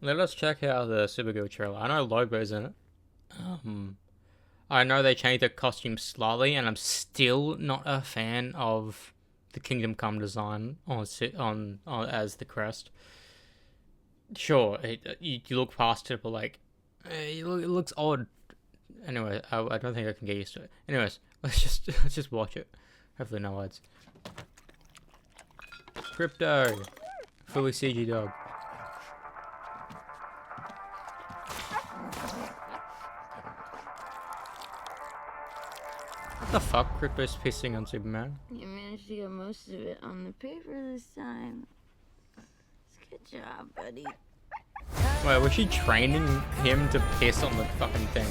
Let us check out the Supergirl trailer. I know Lobo's in it. Um, I know they changed the costume slightly, and I'm still not a fan of the Kingdom Come design on as the crest. Sure, you look past it, but like, it looks odd. Anyway, I don't think I can get used to it. Anyways, let's just watch it. Hopefully no ads. Crypto, fully CG dog. What the fuck? Crypto's pissing on Superman. You managed to get most of it on the paper this time. Good job, buddy. Wait, was she training him to piss on the fucking thing?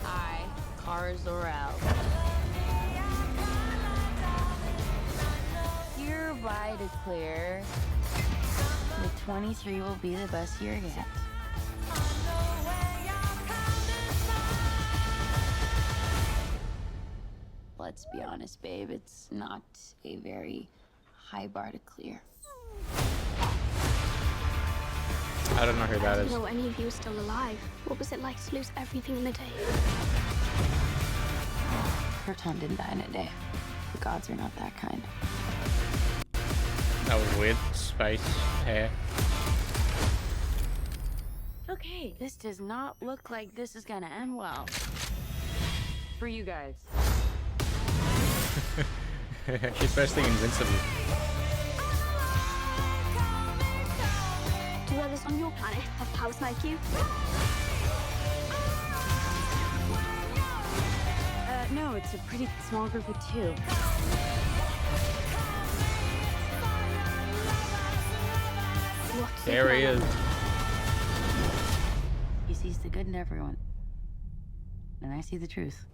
I, Kara Zor-El, hereby declare that 23 will be the best year yet. Let's be honest, babe, it's not a very high bar to clear. I don't know who that I is. didn't know any of you were still alive. What was it like to lose everything in a day? Krypton didn't die in a day. The gods are not that kind. That was weird. Space hair. Okay, this does not look like this is gonna end well. For you guys. She's basically invincible. Do others on your planet have powers like you? No, it's a pretty small group of two. What's There he is. He sees the good in everyone. And I see the truth.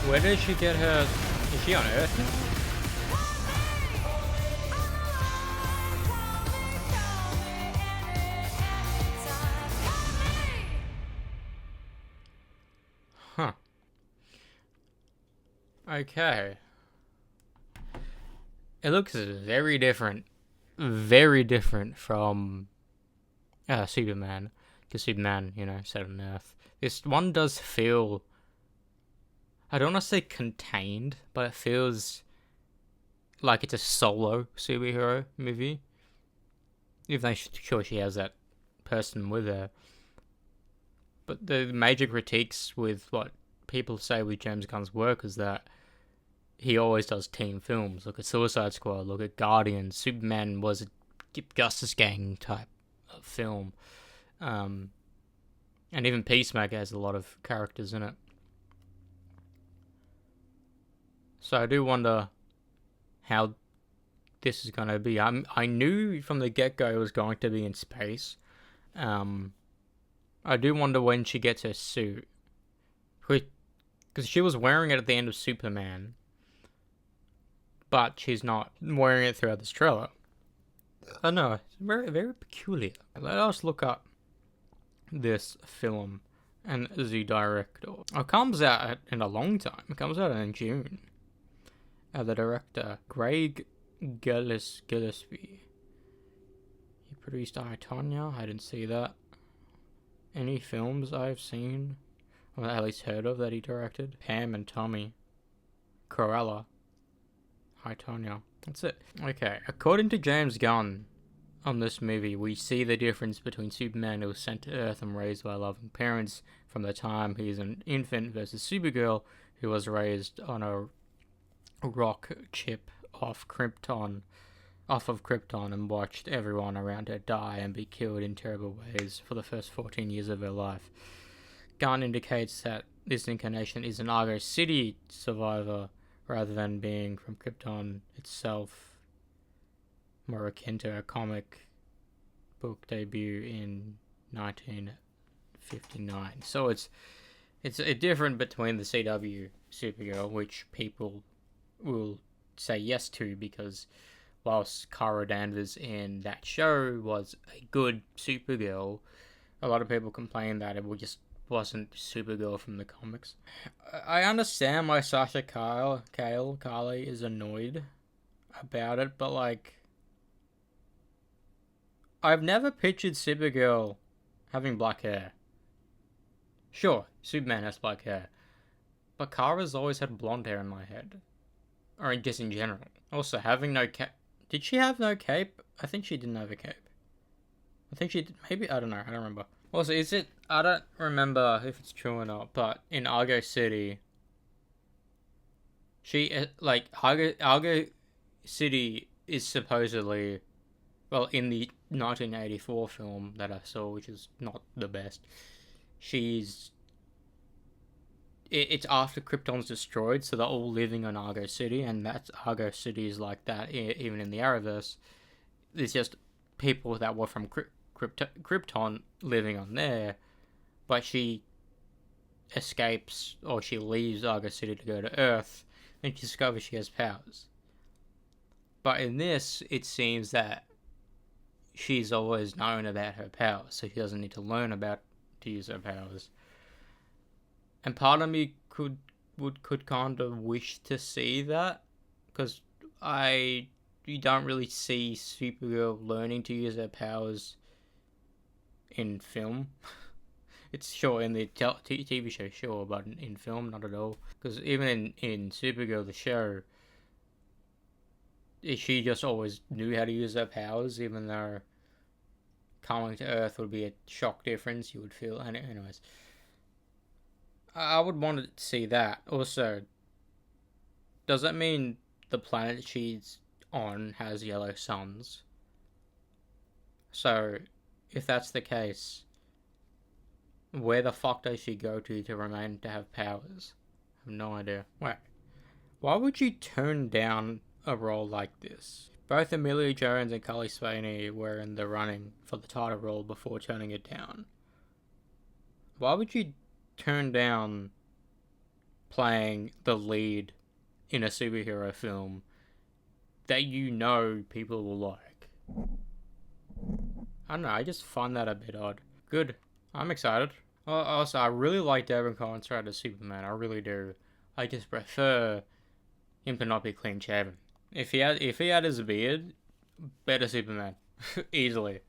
Where did she get her? Is she on Earth now? Huh. Okay. It looks very different from Superman. Because Superman, set on Earth. This one does feel, I don't want to say contained, but it feels like it's a solo superhero movie. Even though sure she has that person with her. But the major critiques with what people say with James Gunn's work is that he always does team films. Look at Suicide Squad, look at Guardians. Superman was a Justice Gang type of film. And even Peacemaker has a lot of characters in it. So I do wonder how this is going to be. I knew from the get-go it was going to be in space. I do wonder when she gets her suit. Because she was wearing it at the end of Superman. But she's not wearing it throughout this trailer. I know, it's very, very peculiar. Let us look up this film and the director. It comes out in a long time. It comes out in June. The director, Greg Gillespie. He produced I, Tonya. I didn't see that. Any films I've seen, or at least heard of, that he directed? Pam and Tommy. Cruella. Hi, Tonya. That's it. Okay, according to James Gunn, on this movie, we see the difference between Superman, who was sent to Earth and raised by loving parents from the time he's an infant, versus Supergirl, who was raised on a rock chip off of Krypton, and watched everyone around her die and be killed in terrible ways for the first 14 years of her life. Gunn indicates that this incarnation is an Argo City survivor rather than being from Krypton itself, more akin to a comic book debut in 1959. So it's a different between the CW Supergirl, which people will say yes to, because whilst Kara Danvers in that show was a good Supergirl, a lot of people complain that it just wasn't Supergirl from the comics. I understand why Sasha Carly is annoyed about it, but like, I've never pictured Supergirl having black hair. Sure, Superman has black hair, but Kara's always had blonde hair in my head. Or just in general. Also, having no cape. Did she have no cape? I think she didn't have a cape. I think she did. Maybe, I don't know. I don't remember. Also, is it... I don't remember if it's true or not, but in Argo City... Argo City is supposedly... Well, in the 1984 film that I saw, which is not the best, it's after Krypton's destroyed, so they're all living on Argo City, and that's Argo City is like that, even in the Arrowverse. There's just people that were from Krypton living on there, but she escapes, or she leaves Argo City to go to Earth, and she discovers she has powers. But in this, it seems that she's always known about her powers, so she doesn't need to learn about to use her powers. And part of me could kind of wish to see that, because you don't really see Supergirl learning to use her powers in film. It's sure in the TV show, sure, but in film, not at all. Because even in Supergirl, the show, she just always knew how to use her powers, even though coming to Earth would be a shock difference, you would feel. Anyways, I would want to see that. Also, does that mean the planet she's on has yellow suns? So, if that's the case, where the fuck does she go to remain to have powers? I have no idea. Wait, why would you turn down a role like this? Both Emilia Jones and Carly Spaney were in the running for the title role before turning it down. Why would you turn down playing the lead in a superhero film that you know people will like? I don't know, I just find that a bit odd. Good. I'm excited. Also, I really like Devin Cohen's as Superman. I really do. I just prefer him to not be clean shaven. If he had his beard, better Superman. Easily.